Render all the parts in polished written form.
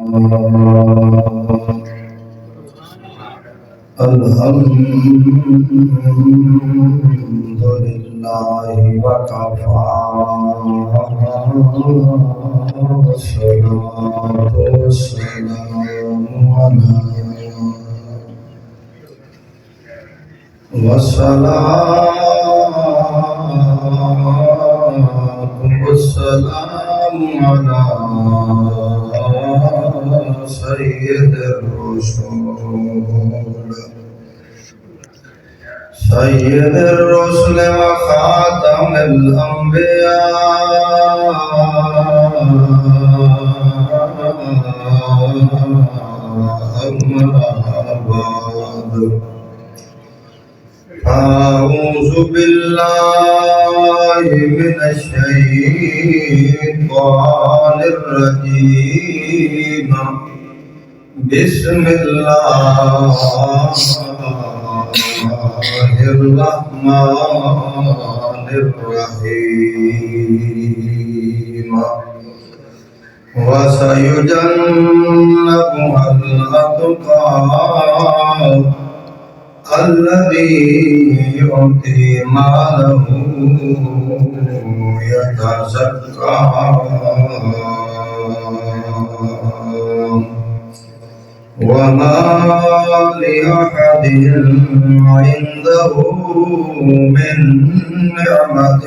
الحمد لله وكفى والصلاة والسلام على سيد الرسل وخاتم الأنبياء أما بعد أعوذ بالله من الشيطان الرجيم بسم الله الرحمن الرحيم وسيجنبها الأتقى الذي يؤتي ماله يتزكى وما لأحد عنده من نعمة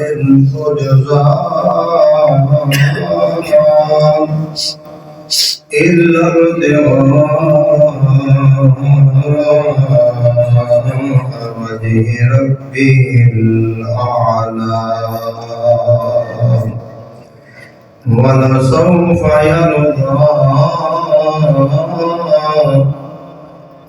تجزى إلا ابتغاء وجه ربه الأعلى ولسوف يرضى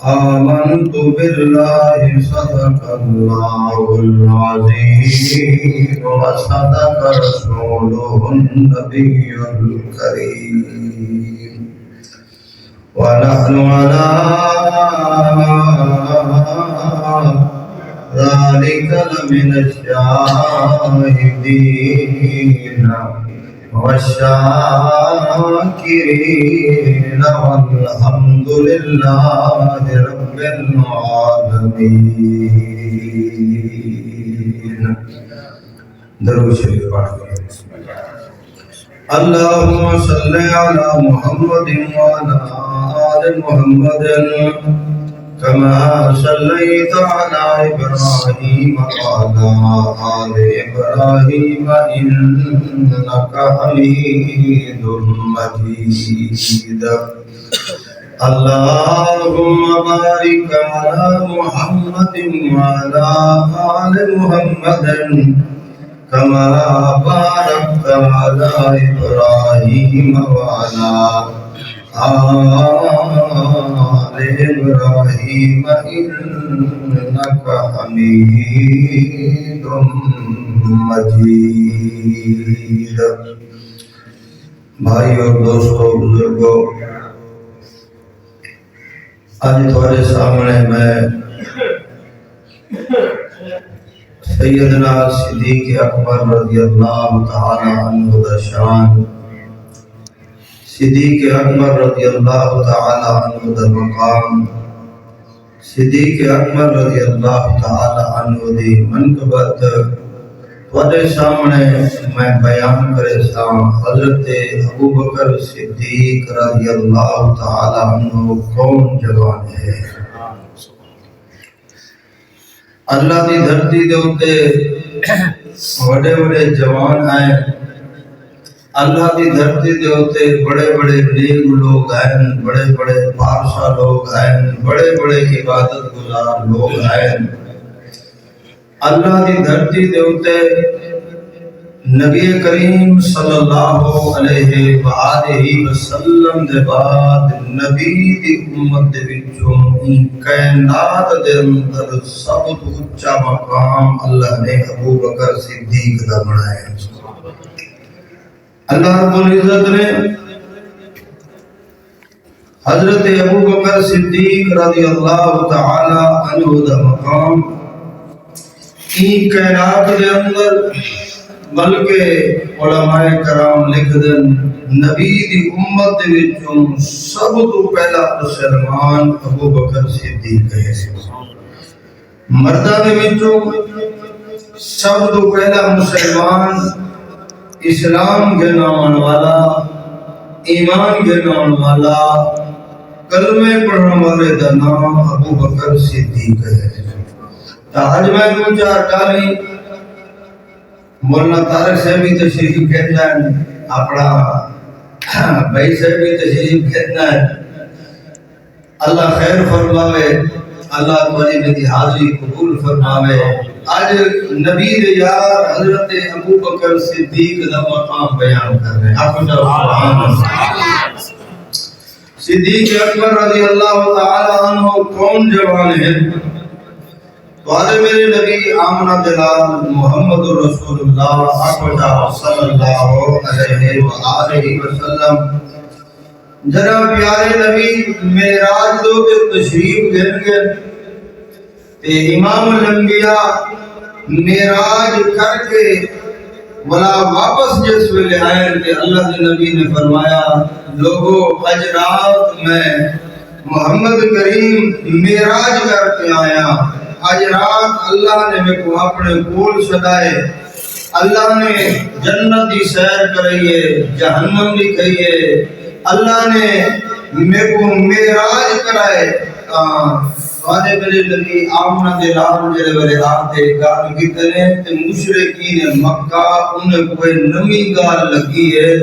آمنت بالله صدق الله العظيم وصدق رسوله النبي الكريم ونحن على ذلك لمن الشاهدين والشاكرين والحمد لله رب العالمين. درود شریف پڑھیں. اللهم صل على محمد وعلى آل محمد كما صليت على إبراهيم وعلى آل إبراهيم إنك حميد مجيد. اللهم بارك على محمد وعلى آل محمد كما باركت على إبراهيم وعلى آل إبراهيم إنك حميد مجيد. بھائی اور دوستو بزرگو، آج تمہارے سامنے میں سیدنا صدیق اکبر رضی اللہ تعالی عنہ دا شان، صدیق اکبر رضی اللہ تعالی عنہ دا مقام، صدیق اکبر رضی اللہ تعالی عنہ دی منقبت تمہارے سامنے میں بیان کرے سا. حضرت ابوبکر صدیق رضی اللہ تعالی عنہ کون جوان ہے؟ اللہ دی دھرتی دے اوتے بڑے بڑے جوان ہیں. اللہ دی دھرتی دے اوتے بڑے بڑے نیک لوگ ہیں، بڑے بڑے بادشاہ لوگ ہیں، بڑے بڑے عبادت گزار لوگ ہیں. اللہ دی دھرتی دے اوتے نبی کریم صلی اللہ علیہ وآلہ وسلم دے بعد نبی دی امت دے وچوں کائنات دے اندر سب تو اونچا مقام اللہ نے ابوبکر صدیق دا بنایا. اللہ رب العزت نے حضرت ابوبکر صدیق رضی اللہ تعالی عنہ دا مقام کی کائنات دے اندر بلکہ علماء کرام لکھ دن نبی دی امت دے وچوں سب تو پہلا مسلمان ابو بکر صدیق ہے. مرداں دے وچوں سب تو پہلا مسلمان اسلام گناون والا، ایمان گناون والا، کلمے پڑھن والے دا نام ابو بکر صدیق ہے. آج میں دو چار گالی مولانا طارق صاحب بھی تشریف کہنا ہے، اپنا بھائی صاحب بھی تشریف کہنا ہے. اللہ خیر فرماوے، اللہ تمہاری میری حاضری قبول فرماوے. آج نبی دے یار حضرت ابو بکر صدیق دا مقام بیان کر رہے ہیں. آپ کو سبحان اللہ. صدیق اکبر رضی اللہ تعالی عنہ کون جوان ہے؟ تو آج میرے نبی آمنہ دلال محمد رسول اللہ صلی اللہ علیہ وآلہ وسلم جناب پیارے نبی معراج دو کے تشریف لے گئے تے امام الانبیاء معراج کر کے ولا واپس جس ویلے آئے کہ اللہ کے نبی نے فرمایا لوگوں آج رات میں محمد کریم معراج کر کے آیا. آج رات اللہ نے میں کو اپنے کول سدائے، اللہ نے جنت دی سیر کرائیے، جہنم دی کھائیے، اللہ نے میں کو معراج کرائے. آنے میرے نبی آمنہ دلال جلے والے آتے گال کتنے تے مشرقین مکہ انہیں کوئی نمی گال لگی ہے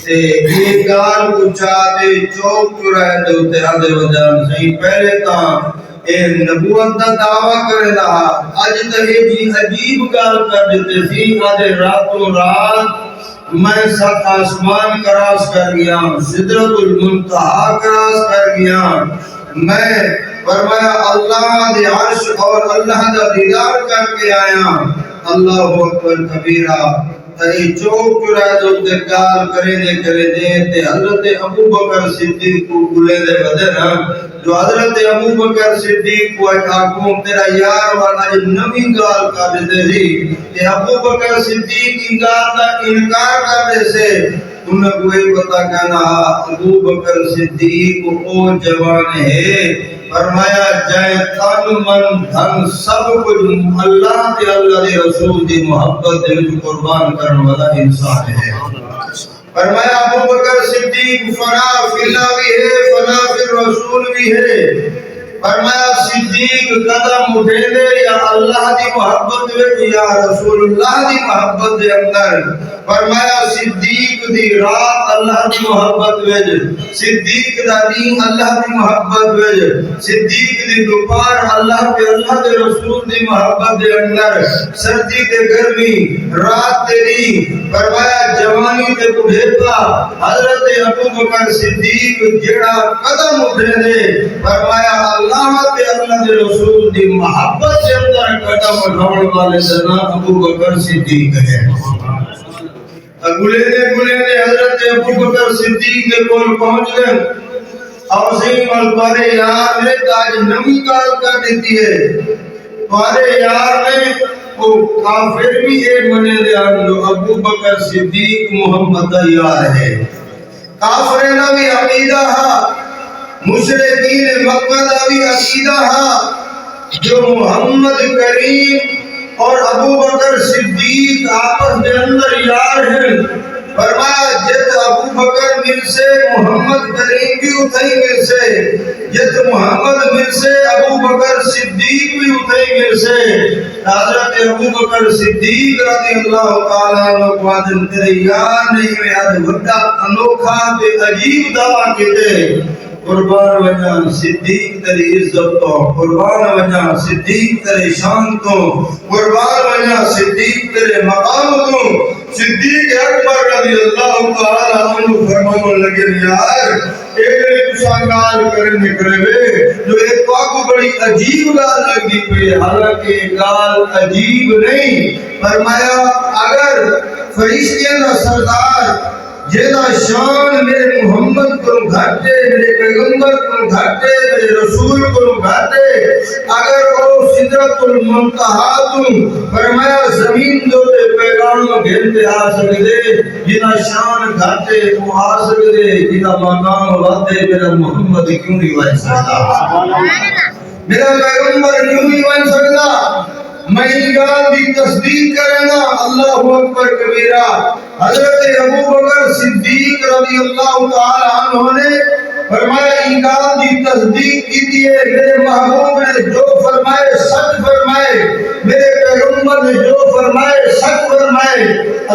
تے یہ گال کو چاہتے چوک چرائے دے ہوتے آدھے وجان صحیح پہلے تاں اے نبوت دا دعویٰ کرے رہا. آج تہے جی عجیب گال کر دیتے سی آدھے راتوں رات میں سات آسمان کراس کر گیا، سدرت المنتہا کراس کر گیا. میں فرمایا اللہ دے عرش اور اللہ دا دیدار کر کے آیا. اللہ اکبر کبیرہ تری چوک چرائے دو تے گال کرے دے تے حضرت ابو بکر صدیق کو گلے دے بدن جو حضرت ابو بکر صدیق کو آکوں تیرا یار والا نمی گال کر دے دی تے ابو بکر صدیق کی گال کا انکار کر دے سے انہیں کوئی پتا کہنا ابو بکر صدیق او جوان ہے. فرمایا جائے تن من دھن سب کچھ اللہ تے اللہ دے رسول دی محبت دے وچ قربان کرنے والا انسان ہے. فرمایا ابو بکر صدیق فنا فی اللہ بھی ہے، فنا فی الرسول بھی ہے. فرمایا صدیق قدم اٹھے دے یا اللہ دی محبت دے یا رسول اللہ دی محبت دے اندر. فرمایا صدیق دی رات اللہ دی محبت ویج، صدیق دا دین اللہ دی محبت ویج، صدیق دی دوپار اللہ دے رسول دی محبت دے اندر. سردی تے گرمی رات تیری فرمایا جوانی تے بڑھیپا حضرت ابو بکر صدیق جڑا قدم اٹھے دے فرمایا اللہ تے اللہ دے رسول دی محبت سے اندر قدم اٹھاؤن والے جنا ابو بکر صدیق ہے. گلے دے حضرت ابو بکر صدیق دے کول پہنچ گئے. عظیم البارے یار نے تاج نمی کال کر دیتی ہے. بارے یار نے وہ کافر بھی ایک منے دے جو ابو بکر صدیق محمد دا یار ہے. کافر نہ بھی عقیدہ ہے، مشرکین مکہ دا بھی عقیدہ ہے جو محمد کریم اور ابو بکر صدیق آپس میں اندر یار ہیں. فرمایا جت ابو بکر مل سے محمد کریم بھی اتھائی مل سے، جت محمد مل سے ابو بکر صدیق بھی اتھائی مل سے. حضرت ابو بکر صدیق رضی اللہ تعالیٰ عنہ کو آدم تیرے یار نہیں میں آدھ وڈا انوکھا تے عجیب دعویٰ کیتے. قربان وجہ صدیق تیری عزت تو، قربان وجہ صدیق تیرے شان تو، قربان وجہ صدیق تیرے مقام تو. صدیق اکبر رضی اللہ تعالیٰ عنہ فرمانے لگے یار ایک دوسرا گال کرنے کرے جو ایک واقع بڑی عجیب گال لگی پہ، حالانکہ گال عجیب نہیں. فرمایا اگر فرشتیاں کا سردار جیدا شان میرے محمد کو گھاٹے، میرے پیغمبر کو گھاٹے، میرے رسول کو گھاٹے، اگر وہ سدرت المنتہا تم فرمایا زمین دو تے پیغام گھنتے آ سکتے، جیدا شان گھاٹے وہ آ سکتے، جیدا مقام واتے میرا محمد کیوں نہیں بن سکتا، میرا پیغمبر کیوں نہیں بن سکتا؟ میں گال دی تصدیق کریں گا، اللہ اکبر کبیرہ۔ حضرت ابوبکر صدیق رضی اللہ تعالی عنہ نے فرمایا انگال دی تصدیق کی دیئے، میرے محبوب نے جو فرمائے سچ فرمائے، میرے پیغمبر نے جو فرمائے سچ فرمائے،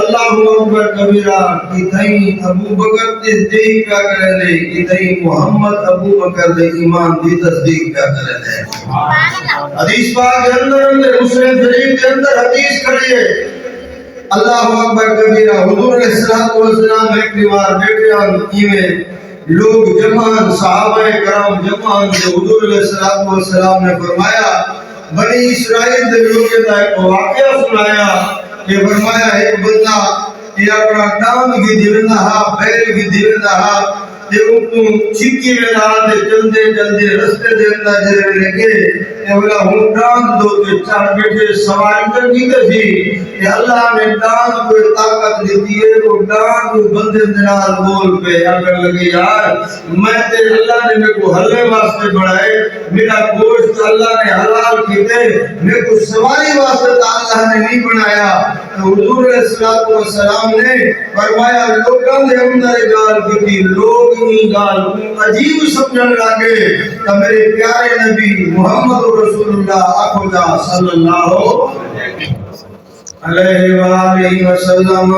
اللہ اکبر کبیرہ۔ کتھائیں ابوبکر تصدیق کیا کرے لے، کتھائیں محمد ابوبکر دے ایمان دی تصدیق کیا کرے لے۔ حدیث پاک کے اندر مسلم شریف کے اندر حدیث کھڑی ہے، اللہ اکبر کبیرہ۔ حضور علیہ السلام ایک دیوار بیٹھے ہیں، لوگ جمعان صحابہ کرام جمعان جو حضور علیہ السلام نے فرمایا بنی اسرائیل دے لوگوں کا ایک واقعہ سنایا کہ فرمایا ایک بندہ یہ اپنا ڈانگ کی دیوندہ بیل کی دیوندہ تے اُنکو چکی میں آتے جلدے جلدے رستے دے اندر جرے لگے کہ بلا ہوں ڈانگ دو تے چاہ بیٹھے سواری کر کی تھی کہ اللہ نے ڈانگ کو طاقت دیتی ہے، وہ ڈانگ کو بندے دنال بول پہ اگر لگے یار میں تے اللہ نے میں کو حلے واسطے بڑھائے، میرا گوشت اللہ نے حلال کیتے، میں کو سواری واسطے اللہ نے نہیں بنایا۔ حضور علیہ السلام نے فرمایا لوگاں دے اندر گال کی لوگ ہی گال عجیب سمجھن لگے کہ میرے پیارے نبی محمد رسول اللہ اخوجا صلی اللہ علیہ وآلہ وسلم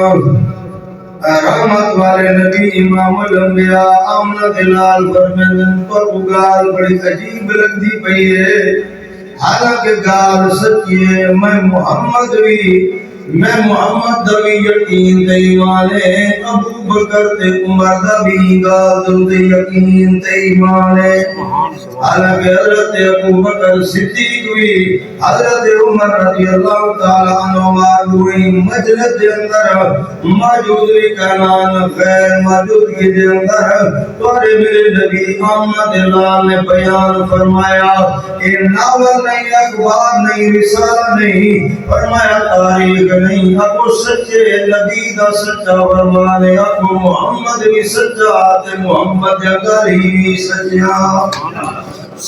رحمت والے نبی امام الانبیاء آمنہ دلال فرمین پر گال بڑی عجیب لگتی پئی ہے، حالانکہ گال سچی ہے، میں محمد بھی یقین تے ایمان ہے، ابو بکر تے عمر دا بھی گال تے یقین تے ایمان ہے، حالانکہ حضرت ابو بکر صدیق بھی حضرت عمر رضی اللہ تعالیٰ عنہ ہوئی مجلس دے اندر موجود بھی کانان غیر موجود کی دے اندر توڑے میرے نبی آمد اللہ نے بیان فرمایا کہ ناول نہیں، اخبار نہیں، رسالہ نہیں، فرمایا تاریخ نہیں، ابو سچے نبی دا سچا فرمانے، ابو محمد بھی سچا تے محمد اگر ہی سچا،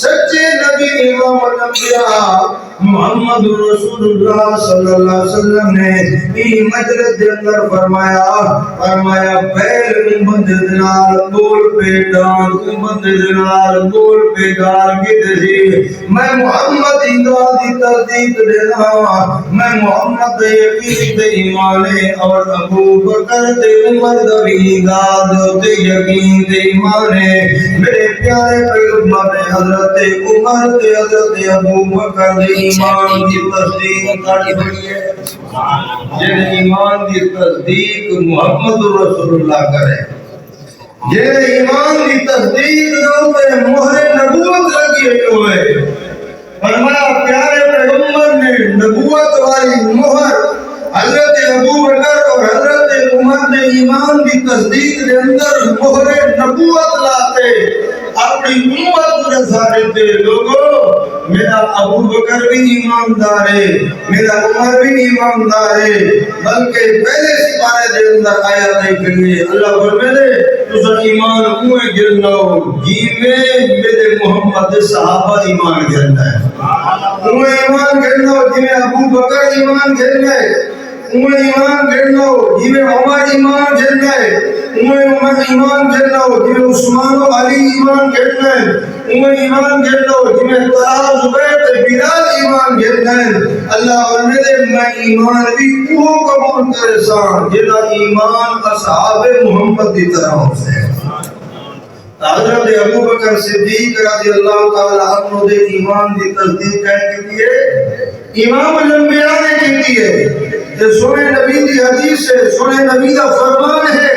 سچے نبی امام الانبیاء محمد رسول اللہ صلی اللہ علیہ وسلم نے ای مجلس دے اندر فرمایا بیل بند دنال بول پہ ڈان بند دنال بول پہ گال کی تھی، میں محمد انگال دی تصدیق دینا، میں محمد یقین تے ایمانے، اور ابو بکر تے عمر دی گال تے یقین تے ایمانے، میرے پیارے پیغمبر حضرت عمر تے حضرت ابو بکر دی ایمان کی تصدیق کرنی ہے، جن ایمان کی تصدیق محمد رسول اللہ کرے، جن ایمان کی تصدیق دو پہ مہر نبوت لگی ہوئے، فرمایا پیارے پیغمبر نے نبوت والی مہر حضرت ابو بکر اور حضرت عمر نے ایمان کی تصدیق کے اندر مہر نبوت لاتے اپنی امت کو سارے تھے لوگوں، میرا ابو بکر بھی ایماندار ہے، میرا عمر بھی ایماندار ہے، بلکہ پہلے سپارے دے اندر آیا نہیں کریے اللہ فرمائے تو ایمان ہوئے گرنا جی میں میرے محمد صحابہ ایمان گرنا ہے، انہیں ایمان گرنا جی میں ابو بکر ایمان گرنا ہے، انہیں ایمان گرنا جی میں عمر ایمان گرنا ہے، انہیں ایمان گرنا جی میں عثمان و علی ایمان گرنا ہے، انہیں ایمان گرنا جی میں طلحہ زبیر بلال ایمان گرنا ہے، اللہ فرمائے میں ایمان بھی وہ قبول کرے سان جنا ایمان اصحاب محمد کی طرح سے۔ حضرت ابو بکر صدیق رضی اللہ تعالیٰ عنہ دے ایمان دی تصدیق کہتی ہے، امام الانبیاء نے کہتی ہے کہ سنے نبی دی حدیث ہے، سنے نبی دا فرمان ہے،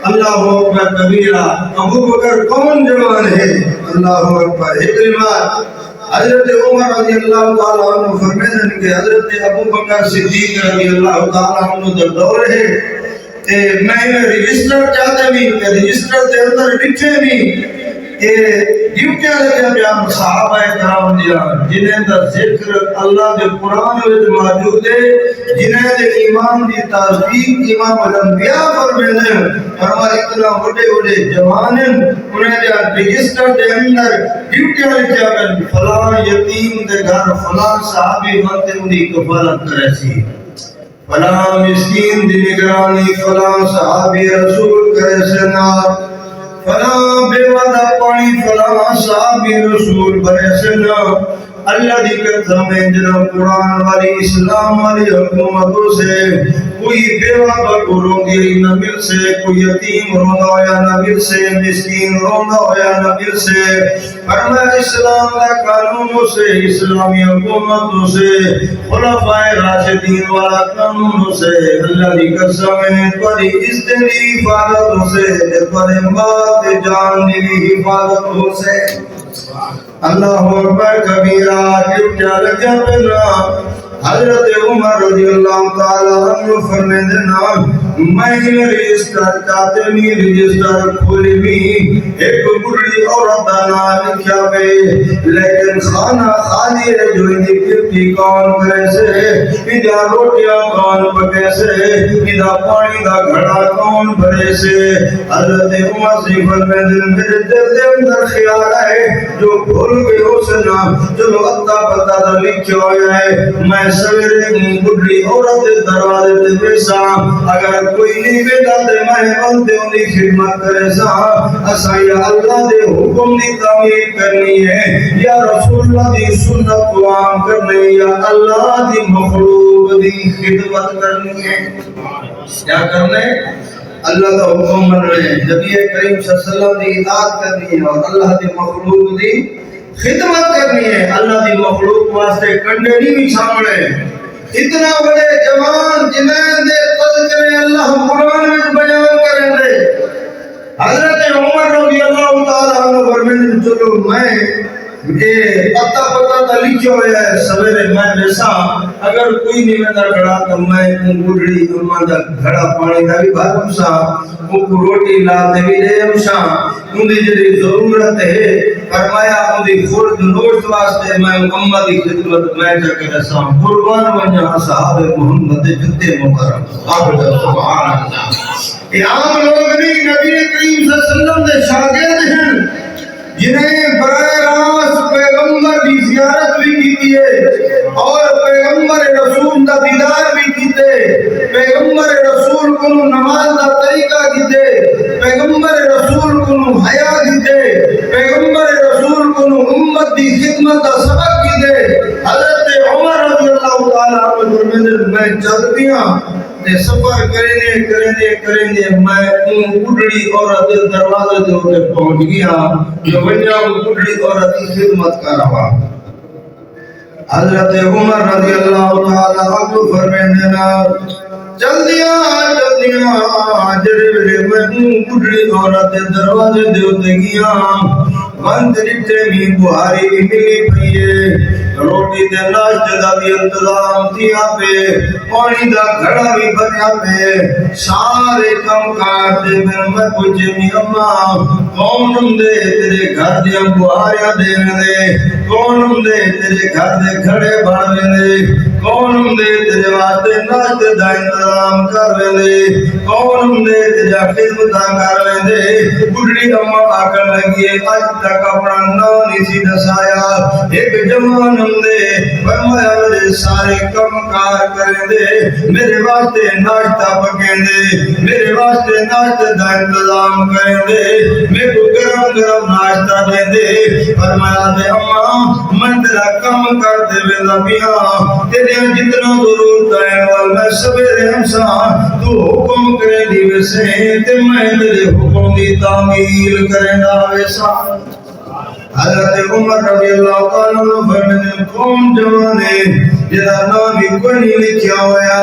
اللہ اکبر کبیرہ۔ ابو بکر کون جوان ہے؟ اللہ اکبر۔ ایک روایت حضرت عمر رضی اللہ تعالیٰ عنہ فرماتے ہیں کہ حضرت ابو بکر صدیق رضی اللہ تعالیٰ عنہ دا دور ہے، میں رجسٹر چاہتے بھی رجسٹر دے اندر لکھے بھی ڈیوٹیاں لگیا بیان صحابہ کرام دیا جنہیں دا ذکر اللہ دے قرآن وچ موجود ہے جنہیں دے ایمان دی تصدیق امام الانبیاء فرماتے ہیں فرمایا اتنا بڑے بڑے جوان ہیں انہیں دے رجسٹر دے اندر ڈیوٹیاں لکھیا بیان فلاں یتیم دے گھر فلاں صحابی بنتے ان کی کفالت کرے سی فلاں مسکین دی نگرانی فلاں صحابی رسول کرے سے نار فلاں بے وعدہ پانی فلاں صحابی رسول برے سے نار اللہ دی قسم ہے جناب قرآن والی اسلام والی حکومتوں سے کوئی بیوہ کو روندی نہ مل سے کوئی یتیم روندا ہویا نہ مل سے مسکین روندا ہویا نہ مل سے فرمایا اسلام کا قانونوں سے اسلامی حکومتوں سے خلفائے راشدین والا قانونوں سے اللہ دی قسم ہے تمہاری عزت دی حفاظتوں سے تمہارے مال جان دی حفاظتوں سے اللہ اکبر کبیرہ ڈیوٹیاں لگیا پہنا حضرت عمر رضی اللہ تعالیٰ عنہ فرمیندے نا میں رجسٹر چاہتے نہیں رجسٹر کھولی بھی ایک بڑی عورت دانا لکھیا پہ لیکن خانہ خالی ہے جو اندھی کپتی کون کرے سے ادھا روٹیاں کون پکے سے ادھا پانی دا گھڑا کون بھرے سے حضرت عمر سے فرمیندے میرے دل دے اندر خیال ہے جو بھول گئے ہو سنا جو اتا پتا دا لکھیا ہویا ہے میں سویرے بڑی عورت دروازے تے بیسا اگر کوئی نہیں بیٹا دے میں بندے انہی خدمت کرے سا اسا یا اللہ دے حکم دی تعمیر کرنی ہے یا رسول اللہ دی سنت کو عام کرنی یا اللہ دی مخلوق دی خدمت کرنی ہے کیا کرنے اللہ کا حکم من رہے نبی کریم صلی اللہ علیہ وسلم دی اطاعت کرنی ہے اور اللہ دی مخلوق دی خدمت کرنی ہے اللہ دی مخلوق واسطے کنڈے نہیں بچھاونے اتنا بڑے جوان جنہیں دے تذکرے اللہ قرآن میں بیان کریں دے حضرت عمر رضی اللہ تعالیٰ عنہ فرماتے چلو میں پتہ تا لکھو ہے سویرے میں بیسا اگر کوئی نہیں میں گھڑا تو میں گڑڑی اماں دا گھڑا پانی دا بھی بھر سا کو روٹی لا دے بھی دے امشا ان دی جڑی ضرورت ہے فرمایا ان دی خورد نوشت واسطے میں اماں دی خدمت میں جا کے رسا قربان ونجا اصحاب محمد جتے مکرم سبحان اللہ یہ عام لوگ نہیں نبی کریم صلی اللہ علیہ وسلم دے شاگرد ہیں جنہیں براہ راست پیغمبر کی زیارت بھی کی ہے اور پیغمبر رسول کا دیدار بھی کیتے پیغمبر رسول کو نماز کا طریقہ کیتے پیغمبر رسول کو حیا کیتے پیغمبر رسول کو امت کی خدمت کا سبق کیتے حضرت عمر رضی اللہ تعالیٰ عنہ میں چل دیا سفر کریں دے میں ان بڑھڑی عورت دروازے دے ہوتے پہنچ گیا جو ونجا بڑھڑی عورت کی خدمت کر رہا حضرت عمر رضی اللہ تعالیٰ عنہ فرمائیں نا چل دیا جڑے میں ان بڑھڑی عورت دروازے دے ہوتے گیا بند رکھتے میں بہاری بھی ملی پئیے روٹی دے ناشتے دا بھی انتظام تھیا پہ پانی دا گھڑا بھی بھریا پہ سارے کم کار دے میں پوچھے می اماں کون دے تیرے گھر دیا بہاریاں دے دے کون دے تیرے گھر دے گھڑے بھر دے کون دے تیرے واسطے ناشتے دا انتظام کر دے کون دے تیرے خدمت کر دے بڑھڑی اماں آکر لگی اج تک اپنا نام اسی دسایا ایک جوان دے فرمایا میرے سارے کم کار کریں دے میرے واسطے ناشتہ پکیں دے میرے واسطے ناشتے دا انتظام کریں دے میرے کو گرم گرم ناشتہ دے دے فرمایا دے اماں میں تیرا کم کر دے ویلا بیاں تیرے جتنا ضرورت ہے وال میں سویرے ہمسا تو حکم کریں دی ویسے تے میں تیرے حکم دی تعمیل کریں دا ویسا حضرت عمر رضی اللہ تعالیٰ عنہ فرماتے قوم جوانے جدا نامی کوئی نہیں لکھیا ہویا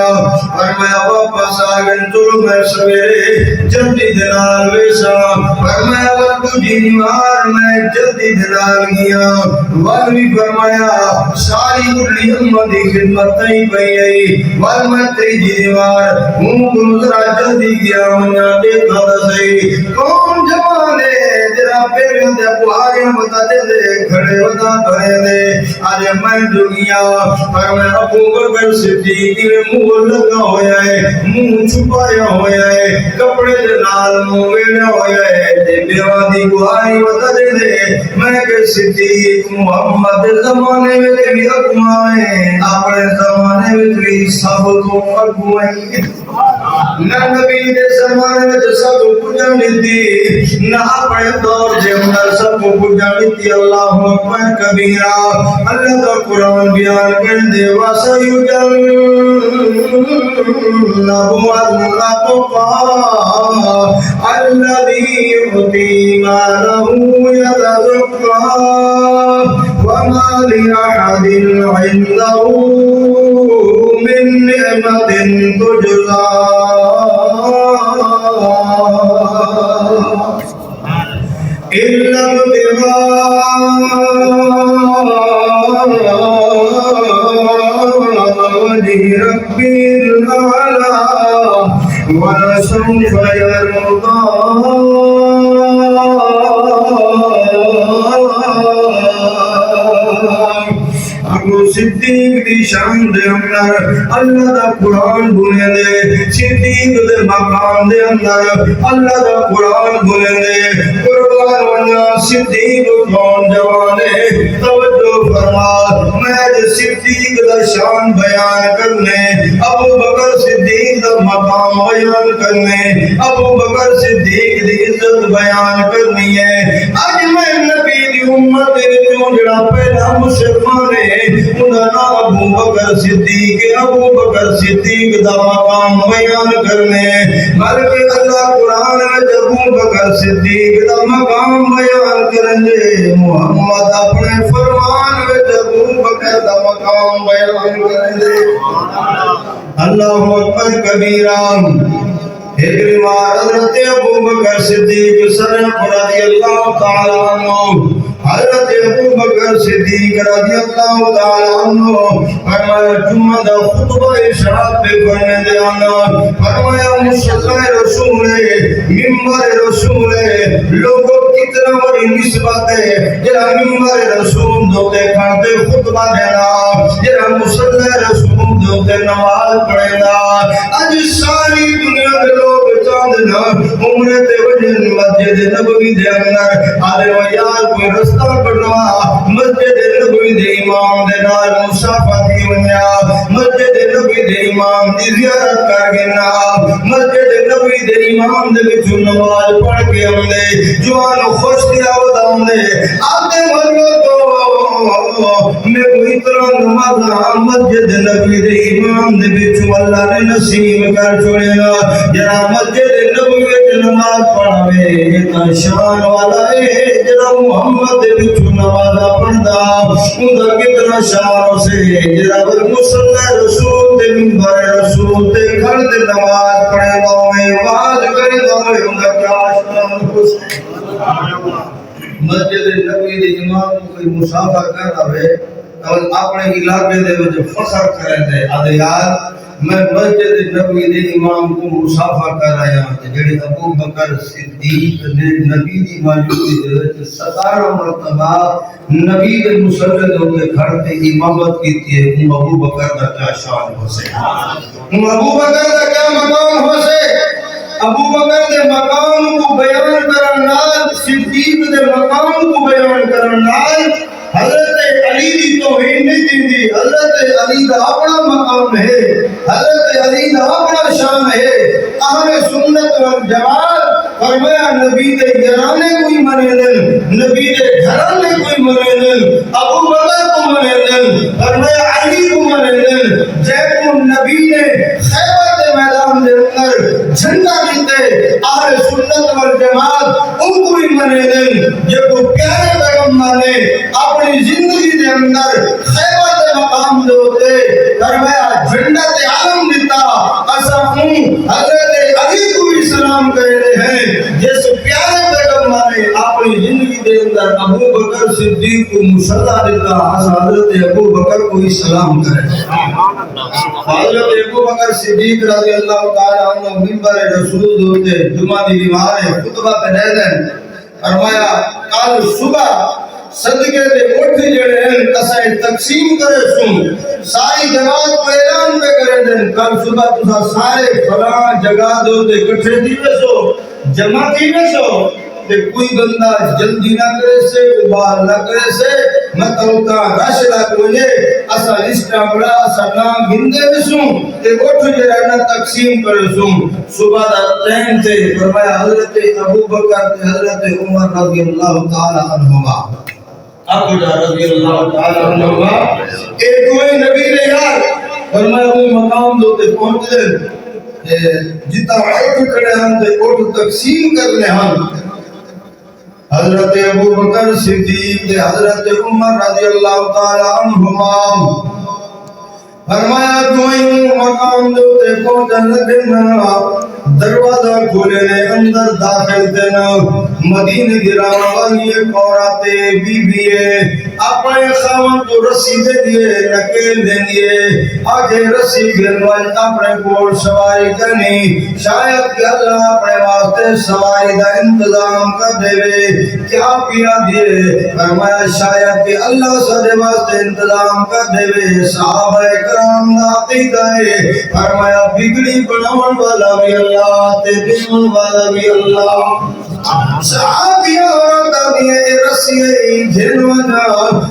فرمایا واپس آگن چلو میں سویرے جلدی دنال ویسا فرمایا وردو جی مار میں جلدی دنال گیا والوی فرمایا ساری کلی امت کی خدمت نہیں پئی آئی والمت تری جی مار ہوں گنزرہ جلدی گیا ہونا دیکھا دسائی قوم جوانے جدا پیروں دے پوہاریاں بتا دے کھڑے ہوتا بھرے دے آج میں دنیا پر میں ابو بکر صدیق میں منہ لگا ہویا ہے منہ چھپایا ہویا ہے کپڑے دے نال منہ ویڑا ہویا ہے تے بیوادی گواہی بتا دے میں کہ صدیق محمد زمانے میں بھی اگوائیں اپنے زمانے میں بھی سب تو اگوائیں نہ نبی دے زمانے میں سب کو جانتی نہ اپنے دور دے اندر سب کو جانتی اللہ اکبر کبیرہ اللہ کا قرآن بیان کر دے وَسَيُجَنَّبُهَا الْأَتْقَى الَّذِي يُؤْتِي مَالَهُ يَتَزَكَّىٰ وَمَا لِأَحَدٍ عِندَهُ مِن نِّعْمَةٍ تُجْزَىٰ إِلَّا ابْتِغَاءَ وجه ربي الأعلى ولسوف يرضى ابو صدیق دی شان دے اندر اللہ دا قرآن بولے دے صدیق دے مقام دے اندر اللہ دا قرآن بولے دے قربان ونیا صدیق کون جوانے توجہ فرما میں صدیق دا شان بیان کرنے ابو بکر صدیق دا مقام بیان کرنے ابو بکر صدیق دی عزت بیان کرنی ہے آج میں نبی دی امت جو جڑا پہلا مسلمان ہے انہاں ابو بکر صدیق دا مقام بیان کرنے بلکہ اللہ قرآن میں ابو بکر صدیق دا مقام بیان کرنے محمد اپنے فرمان میں ابو بکر دا مقام بیان کرنے اللہ اکبر کبیرہ ایک روایت حضرت ابو بکر صدیق صدیق رضی اللہ تعالی عنہ حضرت ابو بکر صدیق رضی اللہ تعالی عنہ فرمایا جمعہ دا خطبہ ارشاد پہ پڑھنے دے آنا فرمایا مصلی رسول ممبر رسول لوگوں کتنا بڑی نسبت ہے جرا ممبر رسول دوتے کھانتے خطبہ دینا جرا مصلی رسول دوتے نماز پڑھنا آج ساری دنیا کے لوگ چاندنا عمرے تے وجن مسجد نبوی دے اندر آدھے و یار کوئی رستہ پڑھوا مسجد نبوی دے امام دے نال مصافہ دی ونیا مسجد نبوی دے امام دی زیارت کر گنا مسجد نبوی دے امام دے بچو نماز پڑھ کے آمدے جوان خوش دیا وداؤں آدھے مرگو تو میں کوئی طرح نماز مسجد نبوی دے امام دے بچو اللہ نے نصیب کر چھوڑینا جنا مسجد نبوی دے نماز پڑھوے اتنا شان والا ہے جنا محمد دے بچو نماز پڑھدا اندھا کتنا شان سے جنا مصلی رسول دے ممبر رسول دے گھر دے نماز پڑھے داؤں واز کرے داؤں اندھا کیا شان کو سے مسجد نبوی دے امام کو کوئی مسافر کر رہے اور اپنے علاقے دے وجہ فخر کریں دے آدھے یار میں مسجد نبوی دے امام کو مسافر کر رہا ہوں جڑے ابو بکر صدیق نے نبی دی موجودگی دے وچ 17 مرتبہ نبی دے مصلی دے گھر تے امامت کیتی ہے ابو بکر دا کیا شان ہو سے ابو بکر دا کیا مقام ہو سے ابو بکر دے مقام کو بیان کرن نال صدیق دے مقام کو بیان کرن نال حضرت علی دی توہین نہیں دیندی حضرت علی دا اپنا مقام ہے حضرت علی دا اپنا شان ہے اہل سنت والجماعت فرمایا نبی دے گھرانے کوئی منے دن نبی دے گھرانے کوئی منے دن ابو بکر کو منے دن فرمایا علی کو منے دن جب نبی نے خیبر دے میدان دے اندر جھنڈا دیتے اہل سنت والجماعت ان کو بھی منے دن جب وہ پیارے پیغمبر اندر خیبر دے مقام دے ہوتے فرمایا جنت عالم دیتا اسا ہوں حضرت علی کو بھی سلام کرے ہیں جس پیارے پیغمبر نے اپنی زندگی دے اندر ابو بکر صدیق کو مصلا دیتا حضرت ابو بکر کو بھی سلام کرے حضرت ابو بکر صدیق رضی اللہ تعالی عنہ منبر رسول ہوتے جمعہ دی نماز خطبہ پہ دے دیں فرمایا کل صبح صدقے دے اٹھ جڑے ہیں اسائیں تقسیم کرے سن ساری جماعت کو اعلان پہ کرے دیں کل صبح تسا سارے فلاں جگہ دو تے اکٹھے تھیوے سو جمع تھیوے سو تے کوئی بندہ جلدی نہ کرے سے ابال نہ کرے سے مطلب کا رش لگ وجے اسا لسٹا بڑا اسا نام گندے وسوں تے اٹھ جڑا نہ تقسیم کرے سوں صبح دا ٹائم تے فرمایا حضرت ابو بکر تے حضرت عمر رضی اللہ تعالی عنہما ابو رضی اللہ تعالی عنہما ایک کوئی نبی نے یار فرمایا وہ مقام دو تے پہنچ گئے جتا اٹھ کھڑے ہم تے اٹھ تقسیم کرنے ہم حضرت ابو بکر صدیق تے حضرت عمر رضی اللہ تعالی عنہما فرمایا کوئی مقام دو تے پہنچن لگے دروازہ کھولے نے اندر داخل دینا مدینہ کی روانی ایک عورت بی بی اپنے خاون کو رسی دے دیے نکیل دے دیے آگے رسی گروائی اپنے کول سواری کرنی شاید کہ اللہ اپنے واسطے سواری دا انتظام کر دے کیا پیا دیے فرمایا شاید کہ اللہ سارے واسطے انتظام کر دے صحابہ کرام دا عقیدہ ہے فرمایا بگڑی بناون والا بھی اللہ تے دین والا بھی اللہ صحابیہ اور تابعین رسیے جنونا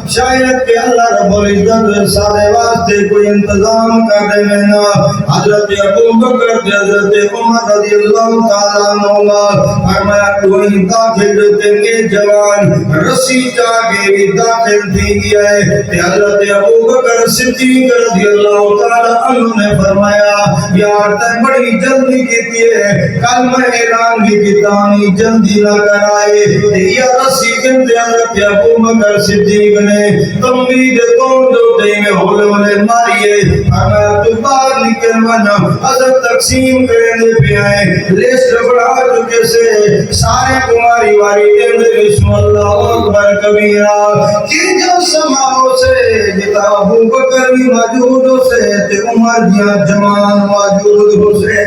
شاید کہ اللہ رب العزت سارے واسطے کوئی انتظام کر دے نا حضرت ابو بکر حضرت عمر رضی اللہ تعالی عنہ فرمایا کوئی داخل دیں جوان رسی جا کے بھی داخل تھی گیا ہے حضرت ابو بکر صدیق رضی اللہ تعالی عنہ نے فرمایا یار تے بڑی جلدی کی ہے کل میں اعلان کی کتانی جلدی نہ کرائے یا رسی کے حضرت ابو بکر صدیق نے تمید توڑ دوتے میں ہولے ہولے ماریے فرمایا تو باہر نکل منا حضرت تقسیم کرنے پہ آئے لیسٹ بڑھا چکے سے سارے کماری واری دے بسم اللہ اکبر کبیرہ کہ جب سماؤ سے جتا ابو بکر بھی موجود ہو سے تے عمر جیا جوان موجود ہو سے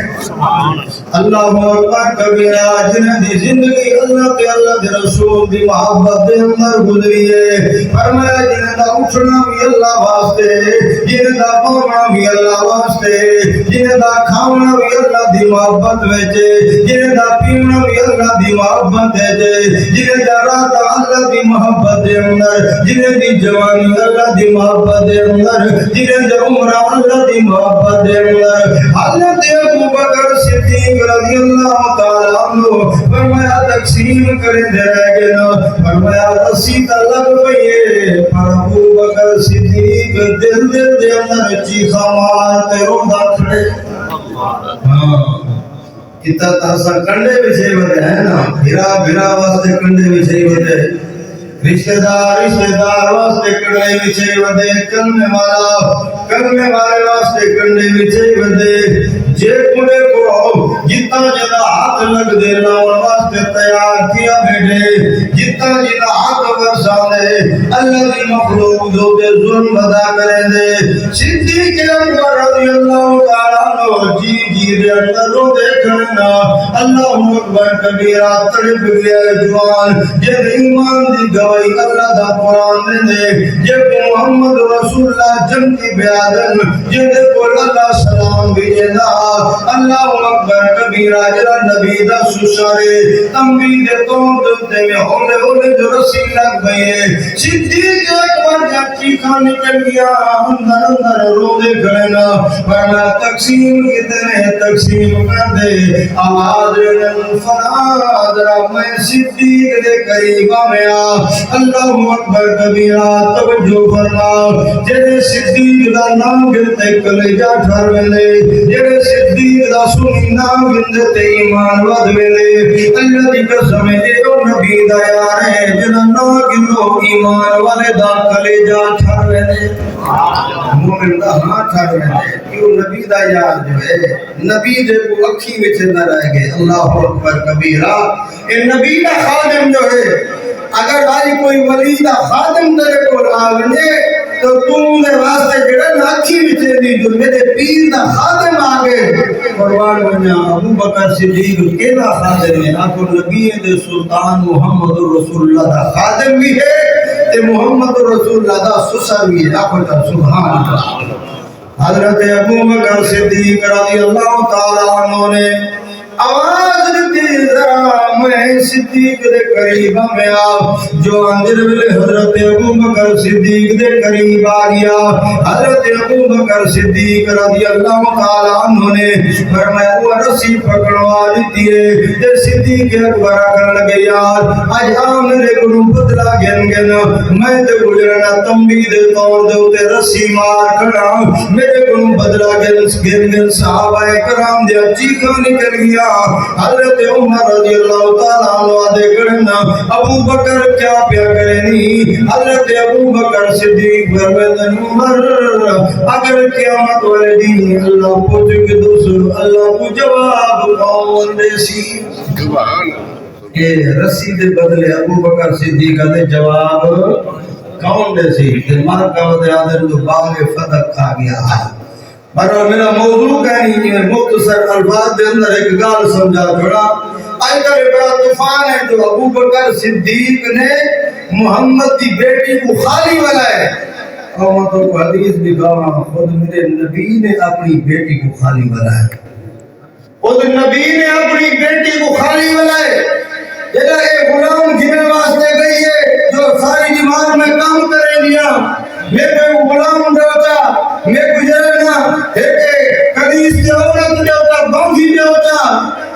اللہ اکبر کبیرہ جنہیں دی زندگی اللہ کے اللہ کے رسول دی محبت دے اندر گزری ہے فرمایا جنہیں دا اٹھنا بھی اللہ واسطے جنہیں دا پونا بھی اللہ واسطے جنہیں دا کھاؤنا بھی اللہ دی محبت ویچے جنہیں دا پیونا بھی اللہ دی محبت ویچے جنہیں دا راتا اللہ دی محبت دے اندر جنہیں دی جوانی اللہ دی محبت دے اندر جنہیں دا عمرہ اللہ دی محبت دے اندر حضرت ابو بکر صدیق رضی اللہ تعالی عنہ فرمایا تقسیم کرے دے رہ گئے نا فرمایا رسی تا لگ پئیے پر ابو بکر صدیق دل دل دے اندر چیخا مارتے روندہ کھڑے کتا تاسا کنڈے بھی سے بدے ہیں نا بھرا بھرا واسطے کنڈے بھی سے بدے رشتہ دار واسطے کنڈے بھی سے بدے کلمے والے واسطے کنڈے بھی سے بدے جے کنڈے کو جتنا جنا ہاتھ لگ دے لاؤن واسطے تیار کیا بیٹھے جتنا جنا ہاتھ برسا دے اللہ دی مخلوق جو دے ظلم بدا کرے دے صدیق اکبر رضی اللہ تعالیٰ عنہ جی دے اندر رو دیکھنا اللہ اکبر کبیرہ تڑپ گیا جوان جب ایمان دی گواہی اللہ دا قرآن دے جب محمد رسول اللہ جن کی بیادن جب کو اللہ سلام بھیجنا اللہ اکبر کبیرہ جرا نبی دا سشارے تنبید توڑتے میں ہولے ہولے جو رسی لگ گئے صدیق اکبر جب چیخا نکل گیا اندر اندر رو دے کھڑنا ورنہ تقسیم کتنے تقسیم کر دے آواز فراد رب میں صدیق دے قریب آمیا اللہ اکبر کبیرہ توجہ فرما جنہیں صدیق دا نام گلتے کلیجہ ٹھر ویلے جنہیں صدیق دا سنی نام گلتے ایمان ود ویلے اللہ دی قسم اے او نبی دا یار ہے جنہ نام جو ایمان والے دا کلیجہ ٹھر ویندے مومن دا ہاں ٹھر ویندے کیوں نبی دا یار جو ہے نبی دے کو اکھی وچ نہ رہ گئے اللہ اکبر کبیرہ اے نبی دا خادم جو ہے اگر آئی کوئی ولی دا خادم تیرے کو آگنے تو تم نے واسطے جڑا ناکھی بچے دی جو میرے پیر دا خادم آگے قربان بنیا ابو بکر صدیق کیلا خادم ہے آپ کو نبی دے سلطان محمد رسول اللہ دا خادم بھی ہے تے محمد رسول اللہ دا سسر بھی ہے آپ کو سبحان اللہ حضرت ابو بکر صدیق رضی اللہ تعالیٰ عنہ نے آواز دیتی ذرا میں صدیق دے قریب میں آ جو اندر ملے حضرت ابو بکر صدیق دے قریب آ گیا حضرت ابو بکر صدیق رضی اللہ تعالیٰ عنہ نے فرمایا وہ رسی پکڑوا دیتی ہے تے صدیق اکبر کرن لگے یار آج آ میرے کو بدلا گن گن میں تے گزرنا تمبی دے طور دے تے رسی مار کھڑا میرے کو بدلا گن صحابہ کرام دے چیخاں نکل گیا حضرت عمر رضی اللہ تعالیٰ عنہ دے کرنا ابو بکر کیا پیا کرنی حضرت ابو بکر صدیق فرمائے عمر اگر قیامت والے دن اللہ پوچھے کہ دوسرو اللہ کو جواب کون دے سی سبحان کہ رسی دے بدلے ابو بکر صدیق دے جواب کون دے سی کہ مر کا ودے آدم جو باغ فتح کھا گیا ہے برا میرا موضوع کہنی ہے مختصر الفاظ دے اندر ایک گال سمجھا چھوڑا آئی کا بڑا طوفان ہے جو ابو بکر صدیق نے محمد کی بیٹی کو خالی بنائے قومتوں کو حدیث بھی کہا خود میرے نبی نے اپنی بیٹی کو خالی بنائے خود نبی نے اپنی بیٹی کو خالی بنائے جیسا ایک غلام جنہیں واسطے گئی ہے جو ساری نماز میں کام کرے لیا میرے غلام دیوتا میں گزرنا ایک قدیس کے عورت دیوتا بانگی دیوتا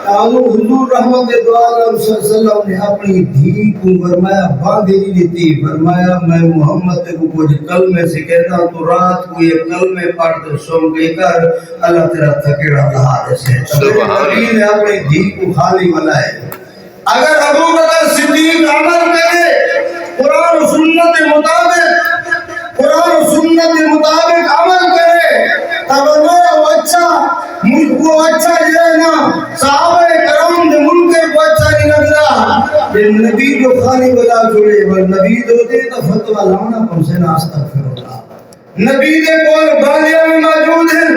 حضور رحمت دو عالم صلی اللہ علیہ وسلم نے اپنی دھی کو فرمایا باندھی نہیں دیتی فرمایا میں محمد کو کچھ کلمے سے کہتا تو رات کو یہ کلمے پڑھتے سو گئی کر اللہ تیرا تھکڑا رہا جیسے نبی نے اپنی دھی کو خالی بنائے اگر ابو بکر صدیق عمل کرے قرآن و سنت مطابق قرآن و سنت مطابق عمل کرے تب وہ اچھا ملک کو اچھا جائے نا صحابہ کرام نے ملک کو اچھا نہیں لگ رہا یہ نبی جو خالی بلا چھوڑے وہ نبی دو دے تو فتوہ لانا کم سے نا استغفر اللہ نبی دے کول گالیاں میں موجود ہیں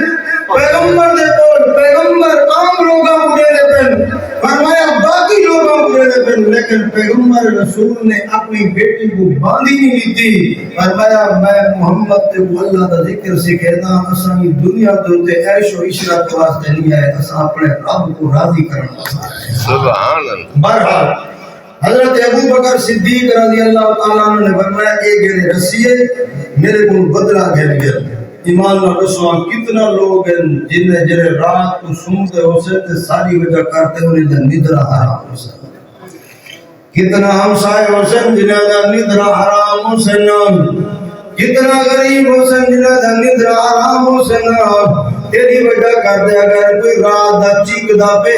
پیغمبر دے کول پیغمبر عام لوگاں کو دے دیتے فرمایا باقی لوگوں کو دے دیتے لیکن پیغمبر رسول نے اپنی بیٹی کو باندھی نہیں تھی فرمایا میں محمد تے اللہ دا ذکر سکھینا اساں دنیا تے عیش و عشرت واسطے نہیں ہے اساں اپنے رب کو راضی کرنا سبحان اللہ بہرحال حضرت ابو بکر صدیق رضی اللہ تعالیٰ عنہ نے فرمایا ایک گرے رسیے میرے کو بدلا گر گیا ایمان نہ رسوان کتنا لوگ ہیں جنہیں جنہیں رات کو سنتے ہو سے ساری وجہ کرتے انہیں جن ندرہ حرام ہو سے کتنا ہمسائے ہو سے جنہیں جن ندرہ حرام ہو سے کتنا غریب ہو سے جنہیں جن ندرہ حرام ہو سے تیری وجہ کر دے اگر کوئی رات دا چیک دا پہ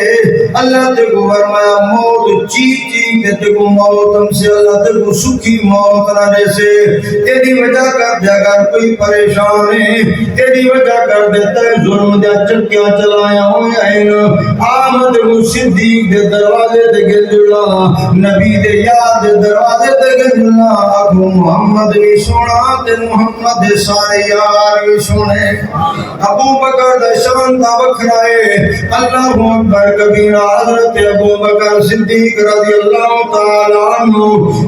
اللہ تے کو فرمایا موت چیک چیک تے کو موت ہم سے اللہ تے کو سکھی موت نہ دے سے تیری وجہ کر دے اگر کوئی پریشان ہے تیری وجہ کر دے تے ظلم دے چکیاں چلایا ہویا ہے آمد کو صدیق دے دروازے تے گزرنا نبی دے یاد دے دروازے تے گزرنا ابو محمد بھی سونا تے محمد دے سارے یار بھی سونے ابو بکر شان کا وکھرائے اللہ اکبر کبیرہ حضرت ابو بکر صدیق رضی اللہ تعالیٰ عنہ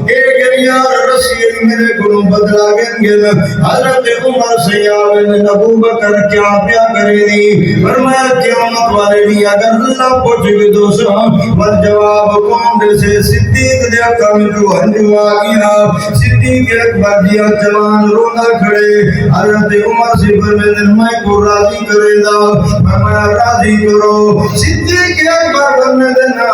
ایک یار رسول میرے کو بدلا گن حضرت عمر سیاوین ابو بکر کیا پیا کرے دی فرمایا قیامت والے دی اگر اللہ پوچھے کہ دوسرا بل جواب کون دے سے صدیق دے کم جو ہنجو آگیا صدیق اکبر دیا جوان رونا کھڑے حضرت عمر سے فرمائے میں کو راضی کرے دا فرمایا راضی کرو صدیق اکبر فرمائے دینا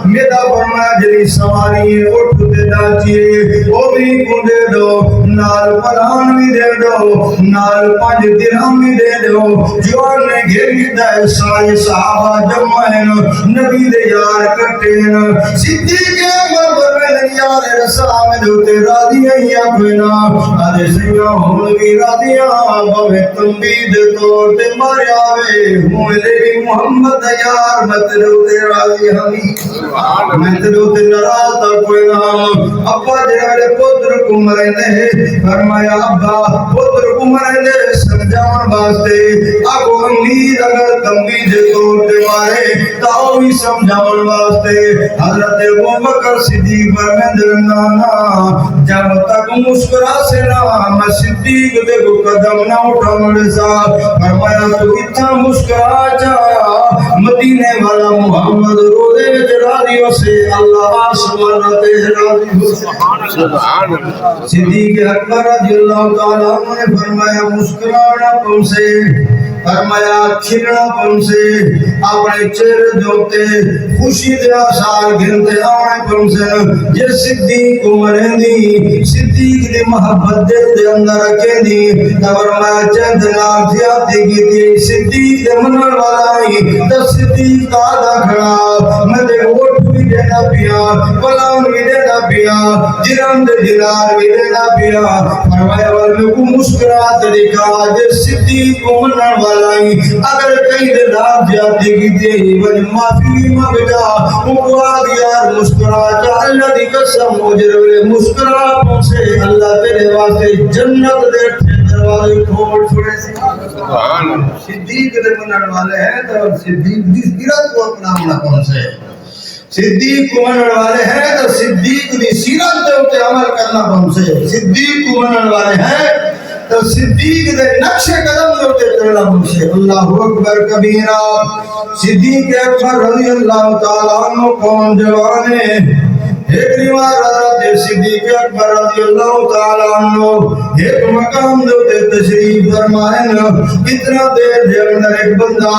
میرا فرمایا جلی سواری اٹھ دے داچیے وہ بھی کو دے دو نال پلان بھی دے دو نال 5 درہم بھی دے دو جوان نے گھر گھتا ہے سارے صحابہ جمعین نبی دے یار کرتے ہیں صدیق اکبر فرمائے یار رسام دوتے راضیاں کوئنا آدھے سیاں ہون بھی راضیاں بھوے تم بھی دے توڑ تے مارے آوے ہوں لے محمد یار میں تیرے ہوتے راضیاں میں تیرے ہوتے نراض کوئنا ابا جنہے پتر کو مرے دے فرمایا ابا پتر کو مرے دے سمجھان واسطے آگو امید اگر تم بھی دے توڑ تے مارے تاؤ ہی سمجھان واسطے حضرت ابو بکر صدیق فرمائے نانا جب تک مسکرا سے نہ میں صدیق دے کو قدم نہ اٹھا ملے صاحب فرمایا تو اتنا مسکرا جا مدینے والا محمد روزے میں راضیوں سے اللہ آسمان رہتے راضی ہو سے صدیق اکبر رضی اللہ تعالیٰ عنہ نے فرمایا مسکرانا تم سے فرمایا کھلنا تم سے اپنے چہرے دوتے خوشی دے آثار گھنتے آنے تم سے یہ صدیق عمر دی صدیق دی محبت دے اندر رکھے دی فرمایا چند نار زیادتی کی تھی صدیق دے منر والا ہی تو صدیق کا آدھا کھڑا میں دے ووٹ بھی دینا پیا پلاؤن بھی دینا پیا جرم دے دلار بھی دینا پیا فرمایا والے کو مسکرات لکھا جے صدیق عمر والا اگر کہیں دے رات جاتی کی تھی وجہ معافی مانگا مقواد یار مسکرا جا اللہ دی قسم مجرے مسکرا پوں سے اللہ تیرے واسطے جنت دے دروازے کھول چھوڑے سے صدیق دے منن والے ہیں تو صدیق دی سیرت کو اپنا ہونا کون سے صدیق کو منن والے ہیں تو صدیق دی سیرت دے اتے عمل کرنا کون سے صدیق کو منن والے ہیں تو صدیق دے نقش قدم دوتے چلنا مجھے اللہ اکبر کبیرہ صدیق اکبر رضی اللہ تعالیٰ عنہ کون جوانے ایک روایت حضرت صدیق اکبر رضی اللہ تعالیٰ عنہ ایک مقام دوتے تشریف فرمائیں اتنا دیر دے اندر ایک بندہ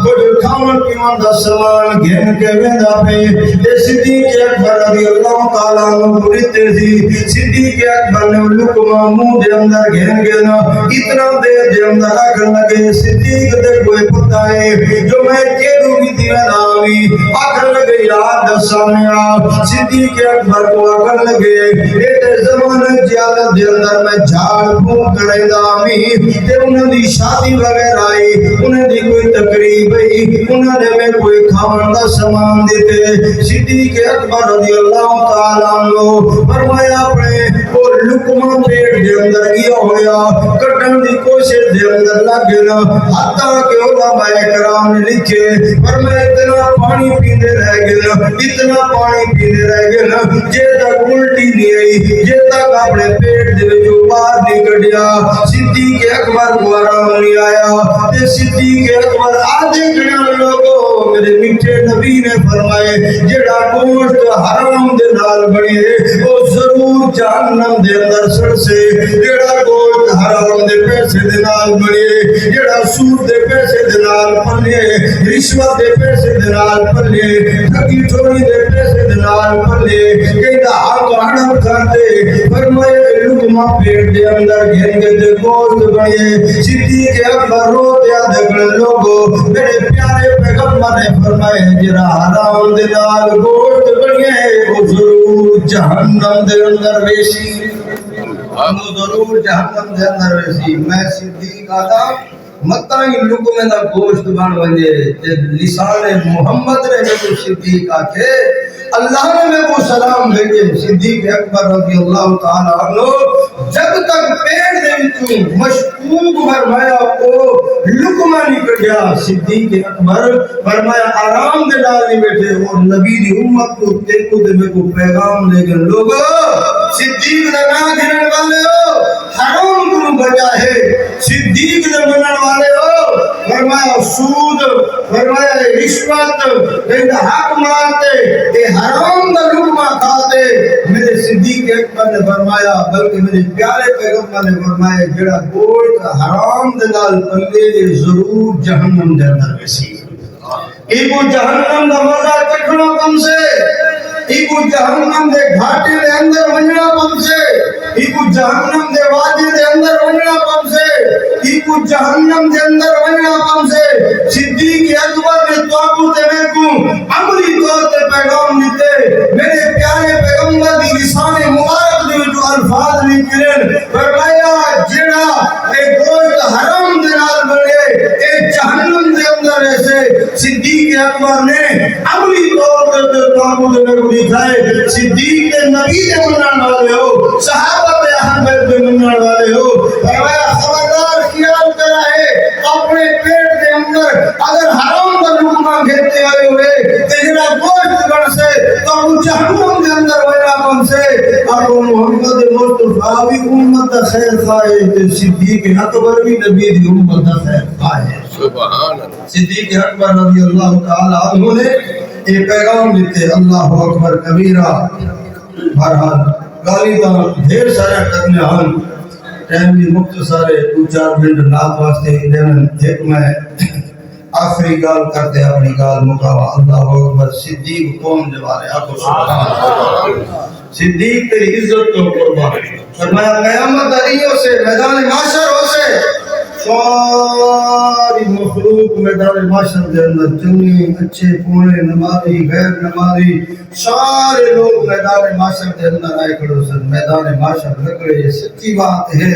کچھ کھاون پیون دا سامان گھن کے ویندا پے اے صدیق اکبر رضی اللہ تعالیٰ عنہ بڑھتے تھی صدیق اکبر نے لقمہ منہ دے اندر گھن گیا اتنا دیر دے اندر آگن لگے صدیق دے کوئی پتہ ہے جو میں کیدوں کی دیوے نامی آگن لگے یاد دسانیا صدیق اکبر کو آگن لگے ایتے زمان جیادت دے اندر میں جھاڑ پھون کرے دامی تے انہوں دی شادی وغیر آئی انہوں دی کوئی تقریب آئی انہوں نے میں کوئی کھاون دا سامان دیتے صدیق اکبر رضی اللہ تعالیٰ عنہ فرمایا اپنے وہ لقمہ پیٹ دے اندر کیا ہویا کٹن دی کوشش دے اندر لگنا حتیٰ کہ علماء کرام نے لکھے فرمایا اتنا پانی پیندے رہ گیا اتنا پانی پیندے رہ گیا جے تک الٹی نہیں آئی جے تک اپنے پیٹ دے جو باہر نکڑیا صدیق اکبر کو آرام نہیں آیا تے صدیق اکبر آدھے گھڑے لوگوں میرے میٹھے نبی نے فرمائے جڑا گوشت حرام دے نال بنی ہے وہ ضرور جہنم دے اندر سڑ سے جڑا گوشت حرام دے پیسے دے نال بنی ہے جڑا سود دے پیسے دے نال پلے رشوت دے پیسے دے نال پلے ٹھگی ٹھوری دے پیسے دے نال پلے کہتا حق حرام کھاتے فرمائے لقمہ پیٹ دے اندر گھن کے دے گوشت بنی صدیق اکبر رو دیا دکھن لوگوں میرے پیارے پیغمبر نے فرمائے جرا حرام دے نال گوشت بنی وہ ضرور جہنم دے اندر ویسی ہم ضرور جہنم دے اندر ویسی میں صدیق آدم مطلعی لقمے دا گوشت بن ونجے تے لسان محمد نے جو صدیق آکے اللہ نے میں کو سلام بھیجے صدیق اکبر رضی اللہ تعالیٰ عنہ جب تک پیڑ دے وچوں مشکوک فرمایا کو لقمہ نکل گیا صدیق اکبر فرمایا آرام دے نال نہیں بیٹھے اور نبی دی امت کو تیکو دے میں کو پیغام لے گئے لوگو صدیق دے نا گھنن والے ہو حرام کو بجا ہے صدیق دے منن والے ہو فرمایا سود فرمایا رشوت کہتا حق مانتے اے حرام دا لقمہ کھاتے میرے صدیق اکبر نے فرمایا بلکہ میرے پیارے پیغمبر نے فرمایا جڑا گوشت حرام دے نال پلے ضرور جہنم دے اندر ویسی ایگو جہنم دا مزہ چکھنا کم سے ایگو جہنم دے گھاٹے دے اندر ونجنا کم سے ایگو جہنم دے وادی دے اندر ونجنا کم سے ایگو جہنم دے اندر ونجنا کم سے صدیق اکبر نے توابو تے میں کو عملی طور تے پیغام دیتے میرے پیارے پیغمبر دی دی کرن فرمایا جڑا اے گوشت حرام دے نال بنے اے جہنم دے اندر ایسے صدیق اکبر نے عملی طور پر تعبد نبی دکھائے صدیق دے نبی دے منن والے ہو صحابہ دے احمد دے منن والے ہو فرمایا خبردار خیال کرا ہے اپنے پیٹ دے اندر اگر حرام کا لقمہ کھیتے آئے ہوئے تیرا گوشت بن سے تو وہ جہنم دے اندر ویرا بن سے اور وہ محمد مصطفیٰ بھی امت دا خیر خواہ صدیق اکبر بھی نبی دی امت دا خیر خواہ ہے سبحان اللہ صدیق اکبر رضی اللہ تعالی عنہ نے یہ پیغام دیتے اللہ اکبر کبیرہ بہرحال گالی دا ڈھیر سارے کرنے ہم ٹائم بھی مختصر ہے 2-4 منٹ نات واسطے لیکن ایک میں آخری گال کرتے اپنی گال مقاوہ اللہ اکبر صدیق قوم جوارے آپ سبحان اللہ صدیق تیری عزت تو قربان فرمایا قیامت علیوں سے میدان معاشر ہو سے ساری مخلوق میدان معاشر دے اندر چنگی اچھے پونے نمازی غیر نمازی سارے لوگ میدان معاشر دے اندر آئے کھڑو سن میدان معاشر لگڑے یہ سچی بات ہے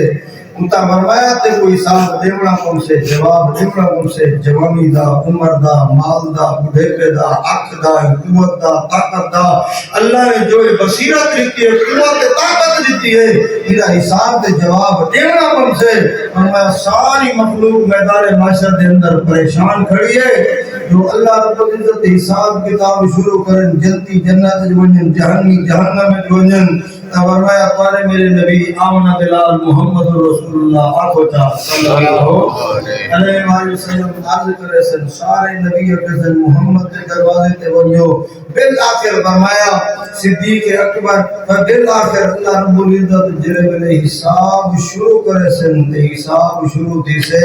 انتا فرمایا تے کوئی حساب دیونا کم سے جواب دیونا کم سے جوانی دا عمر دا مال دا بڑھے دا عقل دا قوت دا طاقت دا اللہ نے جو بصیرت دیتی ہے قوت طاقت دیتی ہے میرا حساب دے جواب دیونا کم سے فرمایا ساری مخلوق میدان معاشر دے اندر پریشان کھڑی ہے جو اللہ رب العزت حساب کتاب شروع کرن جنتی جنت جونن جہنمی جہنم جونن فرمایا پارے میرے نبی آمنہ بلال محمد رسول اللہ آخو چاہ صلی اللہ علیہ وسلم عرض کرے سن سارے نبی اکرسن محمد کے دروازے تے ونیو بالآخر فرمایا صدیق اکبر بالآخر اللہ رب العزت جرے ملے حساب شروع کرے سن تے حساب شروع تھی سے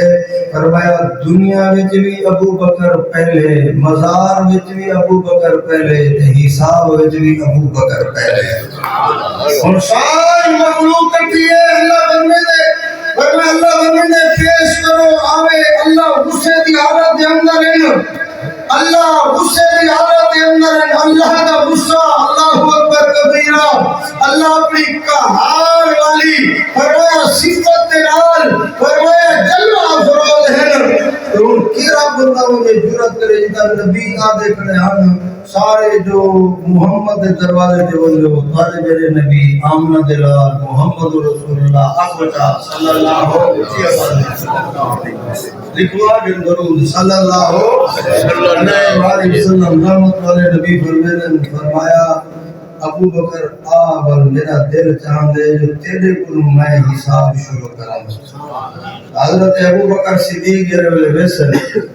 فرمایا دنیا وچ بھی ابو بکر پہلے مزار وچ بھی ابو بکر پہلے تے حساب وچ بھی ابو بکر پہلے اور ساری مخلوق کرتی ہے اللہ بننے دے ورنہ اللہ بننے دے پیش کرو آوے اللہ غصے دی حالت دے اندر ہے اللہ غصے دی حالت دے اندر ہے اللہ دا غصہ اللہ اکبر کبیرہ اللہ اپنی کہار والی فرمایا صفت دے نال فرمایا جلوہ افراد ہے تو ان کیرا بندہ مجھے جرات کرے جتا نبی آدھے کھڑے ہم سارے جو محمد دروازے دے بندے تارے میرے نبی آمنہ دلال محمد رسول اللہ اقوٹا صلی اللہ علیہ وسلم لکھوا جن درود صلی اللہ علیہ وسلم رحمت والے نبی فرمایا ابو بکر آول میرا دل چاہندے جو تیرے کو میں حساب شروع کروں حضرت ابو بکر صدیق جرے ویلے ویسے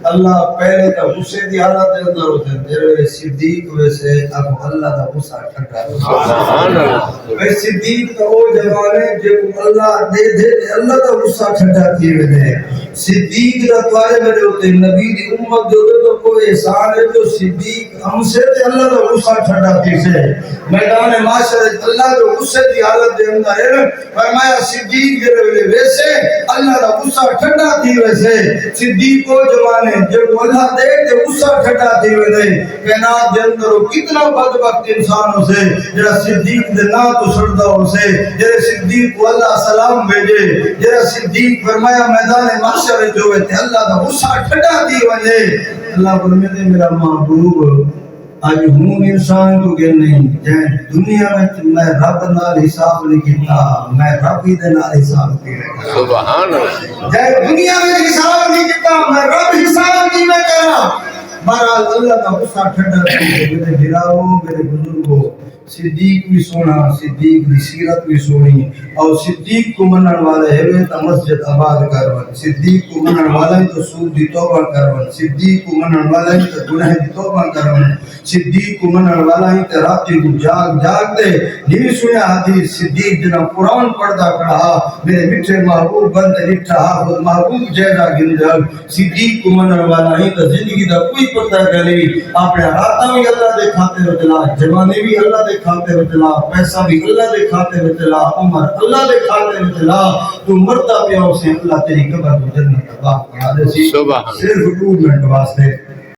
اللہ پہلے تا غصے دی حالت دے اندر ہوتے جرے ویلے صدیق ویسے اب اللہ دا غصہ ٹھنڈا سبحان اللہ وے صدیق کا وہ جوانے جو اللہ دے دے اللہ دا غصہ ٹھنڈا کیے ویلے صدیق دا توارے میرے ہوتے نبی دی امت جو دے تو کوئی احسان ہے جو صدیق ہم سے تے اللہ دا غصہ ٹھنڈا کی سے میدان معاشر اللہ جو غصے دی حالت دے اندر ہے فرمایا صدیق جرے ویلے ویسے اللہ دا غصہ ٹھنڈا تھی ویسے صدیق کو جوانے جب اللہ دے تے غصہ ٹھنڈا تھی ویسے کائنات دے اندر کتنا بدبخت انسان ہو سے جڑا صدیق دے نا تو سڑدا ہو سے جڑے صدیق کو اللہ سلام بھیجے جڑا صدیق فرمایا میدان معاشر جو تے اللہ دا غصہ ٹھنڈا تھی ویسے اللہ فرماتے میرا محبوب آج ہوں انسان کو کہ نہیں جائیں دنیا میں میں رب نال حساب نہیں کیتا میں رب ہی دے نال حساب کیتا سبحان اللہ جائیں دنیا میں حساب نہیں کیتا میں رب حساب کی میں کرا بہرحال اللہ کا غصہ ٹھنڈا میرے بھراؤ میرے بزرگوں صدیق بھی سونا صدیق بھی سیرت بھی سونی اور صدیق کو منن والے ہے تو مسجد آباد کرون صدیق کو منن والے تو سود دی توبہ کرون صدیق کو منن والے تو گناہ دی توبہ کرون صدیق کو منن والے تو راتی کو جاگ دے نہیں سنیا حدیث صدیق جنا قرآن پڑھتا کھڑا میرے میٹھے محبوب بندے لٹھا خود محبوب جیسا گندل صدیق کو منن والے تو زندگی دا کوئی پتہ کرے اپنے راتاں بھی اللہ دے کھاتے ہو چلا جوانی بھی اللہ دے کھاتے میں چلا پیسہ بھی اللہ دے کھاتے میں چلا عمر اللہ دے کھاتے میں چلا تو مرتا پیا اسے اللہ تیری قبر کو جنت عطا فرما دے سی صرف 2 منٹ واسطے